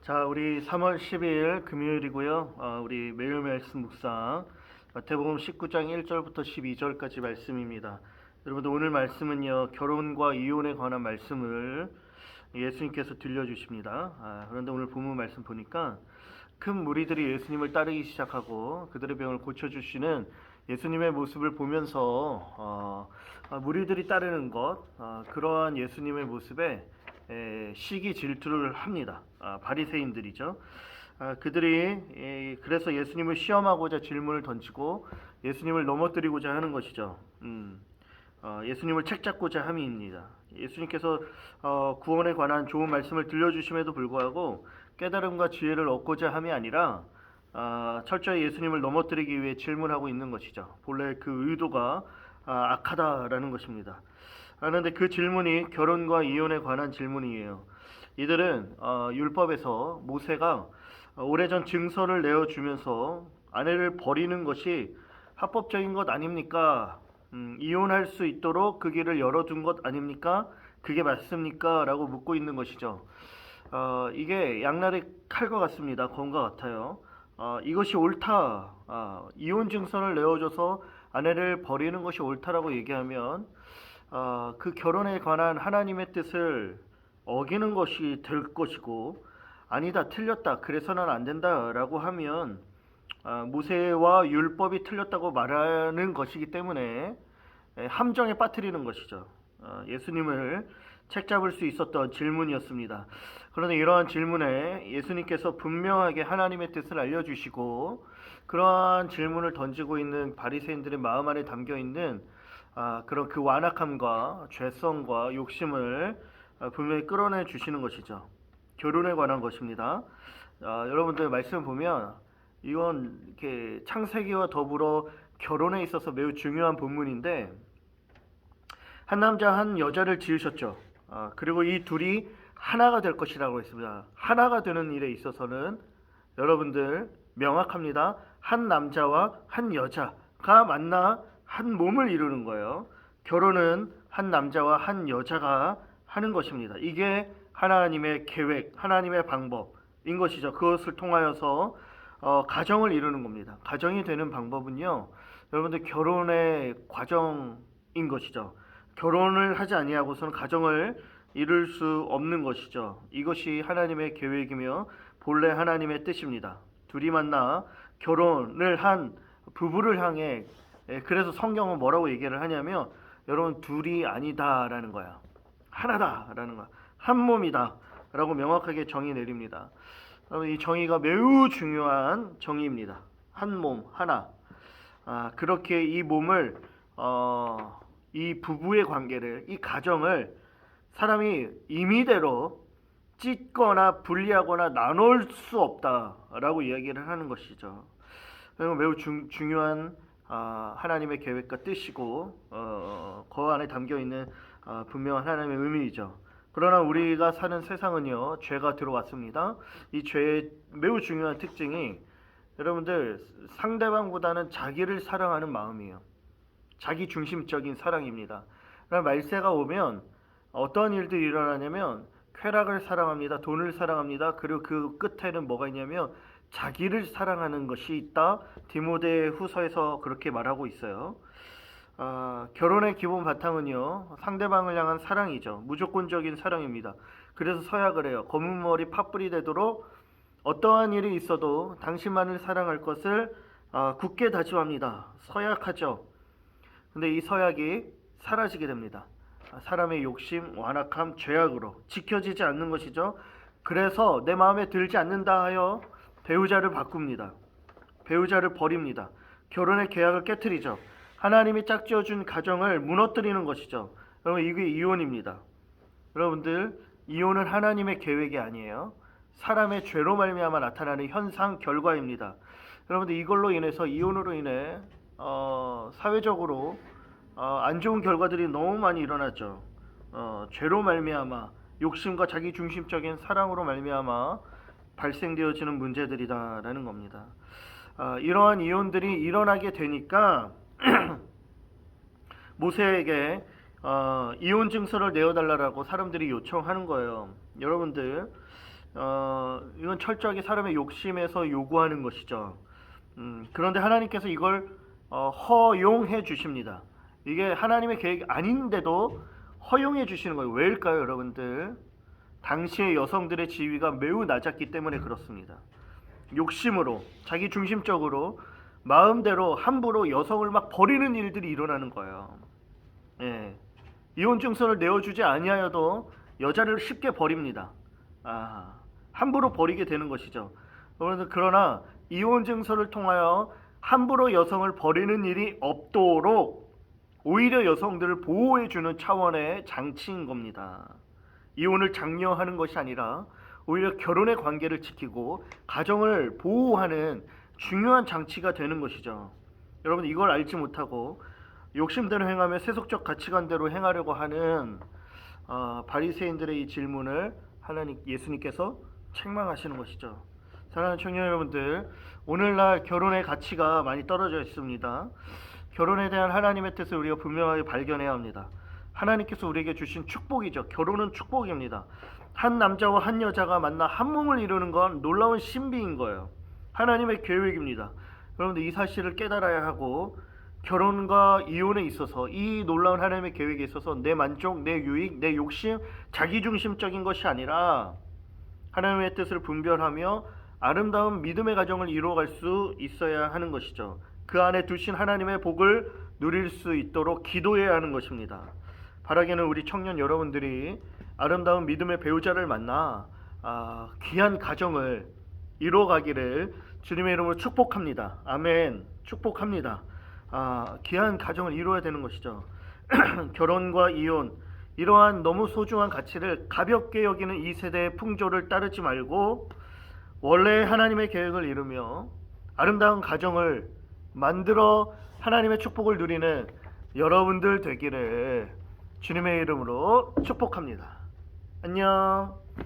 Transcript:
자, 우리 3월 12일 금요일이고요. 우리 매일 말씀 묵상 마태복음 19장 1절부터 12절까지 말씀입니다. 여러분들 오늘 말씀은요, 결혼과 이혼에 관한 말씀을 예수님께서 들려주십니다. 그런데 오늘 본문 말씀 보니까 큰 무리들이 예수님을 따르기 시작하고 그들의 병을 고쳐주시는 예수님의 모습을 보면서 무리들이 따르는 것, 그러한 예수님의 모습에 시기 질투를 합니다. 바리새인들이죠. 그들이 그래서 예수님을 시험하고자 질문을 던지고 예수님을 넘어뜨리고자 하는 것이죠. 예수님을 책잡고자 함입니다. 예수님께서 구원에 관한 좋은 말씀을 들려주심에도 불구하고 깨달음과 지혜를 얻고자 함이 아니라 철저히 예수님을 넘어뜨리기 위해 질문하고 있는 것이죠. 본래 그 의도가 악하다라는 것입니다. 그런데 그 질문이 결혼과 이혼에 관한 질문이에요. 이들은 율법에서 모세가 오래전 증서를 내어주면서 아내를 버리는 것이 합법적인 것 아닙니까? 이혼할 수 있도록 그 길을 열어둔 것 아닙니까? 그게 맞습니까? 라고 묻고 있는 것이죠. 이게 양날의 칼과 같습니다. 검과 같아요. 이것이 옳다. 이혼 증서를 내어줘서 아내를 버리는 것이 옳다라고 얘기하면 그 결혼에 관한 하나님의 뜻을 어기는 것이 될 것이고, 아니다, 틀렸다, 그래서는 안 된다라고 하면 모세와 율법이 틀렸다고 말하는 것이기 때문에 함정에 빠뜨리는 것이죠. 예수님을 책잡을 수 있었던 질문이었습니다. 그런데 이러한 질문에 예수님께서 분명하게 하나님의 뜻을 알려주시고, 그러한 질문을 던지고 있는 바리새인들의 마음 안에 담겨 있는 그런 그 완악함과 죄성과 욕심을 분명히 끌어내 주시는 것이죠. 결혼에 관한 것입니다. 여러분들 말씀 보면 이건 이렇게 창세기와 더불어 결혼에 있어서 매우 중요한 본문인데, 한 남자 한 여자를 지으셨죠. 그리고 이 둘이 하나가 될 것이라고 했습니다. 하나가 되는 일에 있어서는 여러분들 명확합니다. 한 남자와 한 여자가 만나 한 몸을 이루는 거예요. 결혼은 한 남자와 한 여자가 하는 것입니다. 이게 하나님의 계획, 하나님의 방법인 것이죠. 그것을 통하여서 가정을 이루는 겁니다. 가정이 되는 방법은요, 여러분들 결혼의 과정인 것이죠. 결혼을 하지 아니하고서는 가정을 이룰 수 없는 것이죠. 이것이 하나님의 계획이며 본래 하나님의 뜻입니다. 둘이 만나 결혼을 한 부부를 향해, 그래서 성경은 뭐라고 얘기를 하냐면, 여러분 둘이 아니다라는 거야. 하나다라는 거야. 한 몸이다 라고 명확하게 정의 내립니다. 여러분, 이 정의가 매우 중요한 정의입니다. 한 몸, 하나. 그렇게 이 몸을, 이 부부의 관계를, 이 가정을 사람이 임의대로 찢거나 분리하거나 나눌 수 없다라고 이야기를 하는 것이죠. 매우 중요한 하나님의 계획과 뜻이고, 그 안에 담겨 있는 분명한 하나님의 의미이죠. 그러나 우리가 사는 세상은요, 죄가 들어왔습니다. 이 죄의 매우 중요한 특징이 여러분들 상대방보다는 자기를 사랑하는 마음이에요. 자기 중심적인 사랑입니다. 그러나 말세가 오면 어떤 일들이 일어나냐면 쾌락을 사랑합니다. 돈을 사랑합니다. 그리고 그 끝에는 뭐가 있냐면 자기를 사랑하는 것이 있다. 디모데 후서에서 그렇게 말하고 있어요. 결혼의 기본 바탕은요, 상대방을 향한 사랑이죠. 무조건적인 사랑입니다. 그래서 서약을 해요. 검은 머리 팥불이 되도록 어떠한 일이 있어도 당신만을 사랑할 것을 굳게 다짐합니다. 서약하죠. 근데 이 서약이 사라지게 됩니다. 사람의 욕심, 완악함, 죄악으로 지켜지지 않는 것이죠. 그래서 내 마음에 들지 않는다 하여 배우자를 바꿉니다. 배우자를 버립니다. 결혼의 계약을 깨트리죠. 하나님이 짝지어준 가정을 무너뜨리는 것이죠. 여러분, 이게 이혼입니다. 여러분들, 이혼은 하나님의 계획이 아니에요. 사람의 죄로 말미암아 나타나는 현상, 결과입니다. 여러분들, 이걸로 인해서, 이혼으로 인해 사회적으로 안 좋은 결과들이 너무 많이 일어났죠. 죄로 말미암아, 욕심과 자기 중심적인 사랑으로 말미암아 발생되어지는 문제들이다라는 겁니다. 이러한 이혼들이 일어나게 되니까 모세에게 이혼 증서를 내어달라고 사람들이 요청하는 거예요. 여러분들, 이건 철저하게 사람의 욕심에서 요구하는 것이죠. 그런데 하나님께서 이걸 허용해 주십니다. 이게 하나님의 계획이 아닌데도 허용해 주시는 거예요. 왜일까요, 여러분들? 당시의 여성들의 지위가 매우 낮았기 때문에 그렇습니다. 욕심으로, 자기 중심적으로, 마음대로 함부로 여성을 막 버리는 일들이 일어나는 거예요. 예. 이혼 증서를 내어주지 아니하여도 여자를 쉽게 버립니다. 함부로 버리게 되는 것이죠. 그러나 이혼 증서를 통하여 함부로 여성을 버리는 일이 없도록 오히려 여성들을 보호해주는 차원의 장치인 겁니다. 이혼을 장려하는 것이 아니라 오히려 결혼의 관계를 지키고 가정을 보호하는 중요한 장치가 되는 것이죠. 여러분, 이걸 알지 못하고 욕심대로 행하며 세속적 가치관대로 행하려고 하는 바리새인들의 이 질문을 예수님께서 책망하시는 것이죠. 사랑하는 청년 여러분들, 오늘날 결혼의 가치가 많이 떨어져 있습니다. 결혼에 대한 하나님의 뜻을 우리가 분명하게 발견해야 합니다. 하나님께서 우리에게 주신 축복이죠. 결혼은 축복입니다. 한 남자와 한 여자가 만나 한 몸을 이루는 건 놀라운 신비인 거예요. 하나님의 계획입니다. 여러분들, 이 사실을 깨달아야 하고, 결혼과 이혼에 있어서 이 놀라운 하나님의 계획에 있어서 내 만족, 내 유익, 내 욕심, 자기중심적인 것이 아니라 하나님의 뜻을 분별하며 아름다운 믿음의 가정을 이루어갈 수 있어야 하는 것이죠. 그 안에 두신 하나님의 복을 누릴 수 있도록 기도해야 하는 것입니다. 바라기는 우리 청년 여러분들이 아름다운 믿음의 배우자를 만나 귀한 가정을 이루어가기를 주님의 이름으로 축복합니다. 아멘. 축복합니다. 귀한 가정을 이루어야 되는 것이죠. 결혼과 이혼, 이러한 너무 소중한 가치를 가볍게 여기는 이 세대의 풍조를 따르지 말고 원래 하나님의 계획을 이루며 아름다운 가정을 만들어 하나님의 축복을 누리는 여러분들 되기를 주님의 이름으로 축복합니다. 안녕.